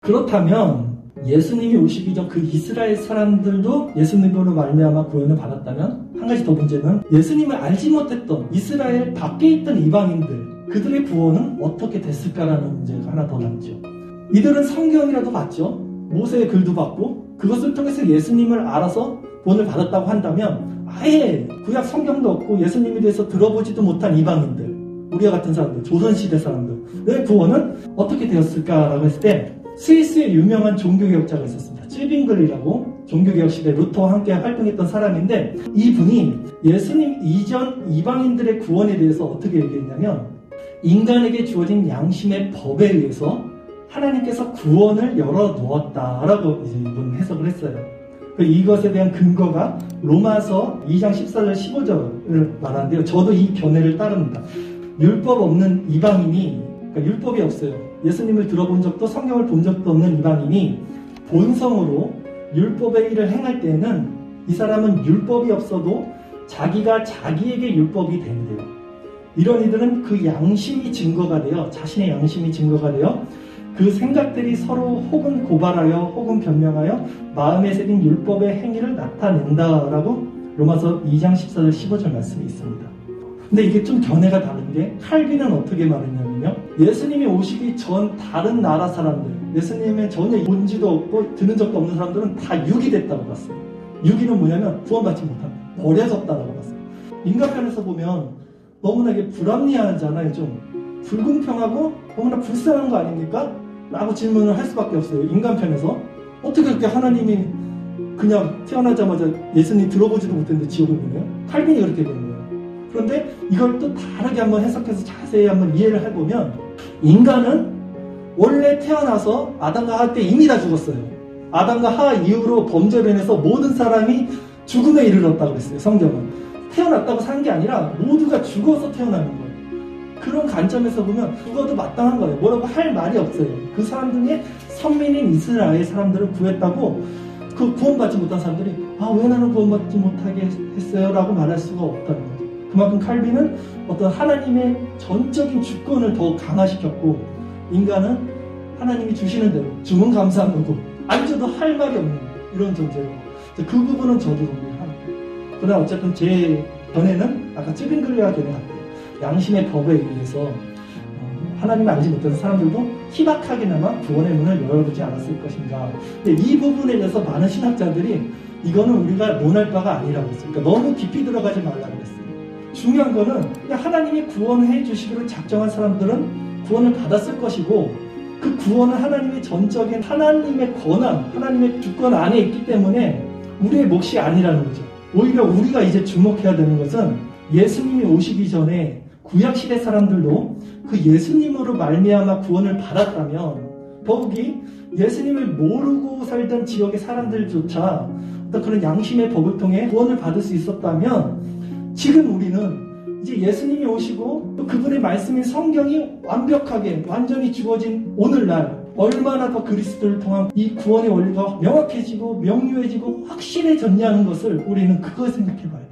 그렇다면 예수님이 오시기 전 그 이스라엘 사람들도 예수님으로 말미암아 구원을 받았다면, 한 가지 더 문제는 예수님을 알지 못했던 이스라엘 밖에 있던 이방인들, 그들의 구원은 어떻게 됐을까라는 문제가 하나 더 남죠. 이들은 성경이라도 봤죠. 모세의 글도 봤고 그것을 통해서 예수님을 알아서 구원을 받았다고 한다면, 아예 구약 성경도 없고 예수님에 대해서 들어보지도 못한 이방인들, 우리와 같은 사람들, 조선시대 사람들의 구원은 어떻게 되었을까라고 했을 때, 스위스의 유명한 종교개혁자가 있었습니다. 쯔빙글이라고 종교개혁 시대 루터와 함께 활동했던 사람인데, 이분이 예수님 이전 이방인들의 구원에 대해서 어떻게 얘기했냐면, 인간에게 주어진 양심의 법에 의해서 하나님께서 구원을 열어놓았다라고 이제 이분 해석을 했어요. 이것에 대한 근거가 로마서 2장 14절 15절을 말하는데요. 저도 이 견해를 따릅니다. 율법 없는 이방인이, 그러니까 율법이 없어요. 예수님을 들어본 적도 성경을 본 적도 없는 이방인이 본성으로 율법의 일을 행할 때에는 이 사람은 율법이 없어도 자기가 자기에게 율법이 된대요. 이런 이들은 그 양심이 증거가 되어, 자신의 양심이 증거가 되어 그 생각들이 서로 혹은 고발하여 혹은 변명하여 마음에 새긴 율법의 행위를 나타낸다라고 로마서 2장 14절 15절 말씀이 있습니다. 근데 이게 좀 견해가 다른 게, 칼빈은 어떻게 말했냐면요, 예수님이 오시기 전 다른 나라 사람들, 예수님의 전혀 본지도 없고 들은 적도 없는 사람들은 다 육이 됐다고 봤어요. 육이는 뭐냐면 구원받지 못합니다. 버려졌다고 봤어요. 인간편에서 보면 너무나 이게 불합리하잖아요. 좀 불공평하고 너무나 불쌍한 거 아닙니까? 라고 질문을 할 수밖에 없어요. 인간편에서 어떻게 그렇게 하나님이 그냥 태어나자마자 예수님 들어보지도 못했는데 지옥을 보내요? 칼빈이 그렇게 된 거예요. 그런데 이걸 또 다르게 한번 해석해서 자세히 한번 이해를 해보면, 인간은 원래 태어나서 아담과 하와 때 이미 다 죽었어요. 아담과 하와 이후로 범죄로 인해서 모든 사람이 죽음에 이르렀다고 그랬어요. 성경은 태어났다고 산 게 아니라 모두가 죽어서 태어나는 거예요. 그런 관점에서 보면 죽어도 마땅한 거예요. 뭐라고 할 말이 없어요. 그 사람 중에 선민인 이스라엘 사람들을 구했다고, 그 구원받지 못한 사람들이 왜 나는 구원받지 못하게 했어요? 라고 말할 수가 없다는 거죠. 그만큼 칼빈은 어떤 하나님의 전적인 주권을 더 강화시켰고, 인간은 하나님이 주시는 대로 주면 감사한 거고 안 줘도 할 말이 없는 이런 존재로, 그 부분은 저도 동의합니다. 그러나 어쨌든 제 견해는 아까 쯔빙글리와 견해 같아요. 양심의 법에 의해서 하나님을 알지 못하는 사람들도 희박하게나마 구원의 문을 열어두지 않았을 것인가. 근데 이 부분에 대해서 많은 신학자들이 이거는 우리가 논할 바가 아니라고 했어요. 그러니까 너무 깊이 들어가지 말라고 했어요. 중요한 거는 그냥 하나님이 구원해 주시기로 작정한 사람들은 구원을 받았을 것이고, 그 구원은 하나님의 전적인 하나님의 권한, 하나님의 주권 안에 있기 때문에 우리의 몫이 아니라는 거죠. 오히려 우리가 이제 주목해야 되는 것은, 예수님이 오시기 전에 구약시대 사람들도 그 예수님으로 말미암아 구원을 받았다면, 더욱이 예수님을 모르고 살던 지역의 사람들조차 어떤 그런 양심의 법을 통해 구원을 받을 수 있었다면, 지금 우리는 이제 예수님이 오시고 또 그분의 말씀인 성경이 완벽하게 완전히 주어진 오늘날 얼마나 더 그리스도를 통한 이 구원의 원리가 명확해지고 명료해지고 확실해졌냐는 것을 우리는 그걸 생각해 봐요.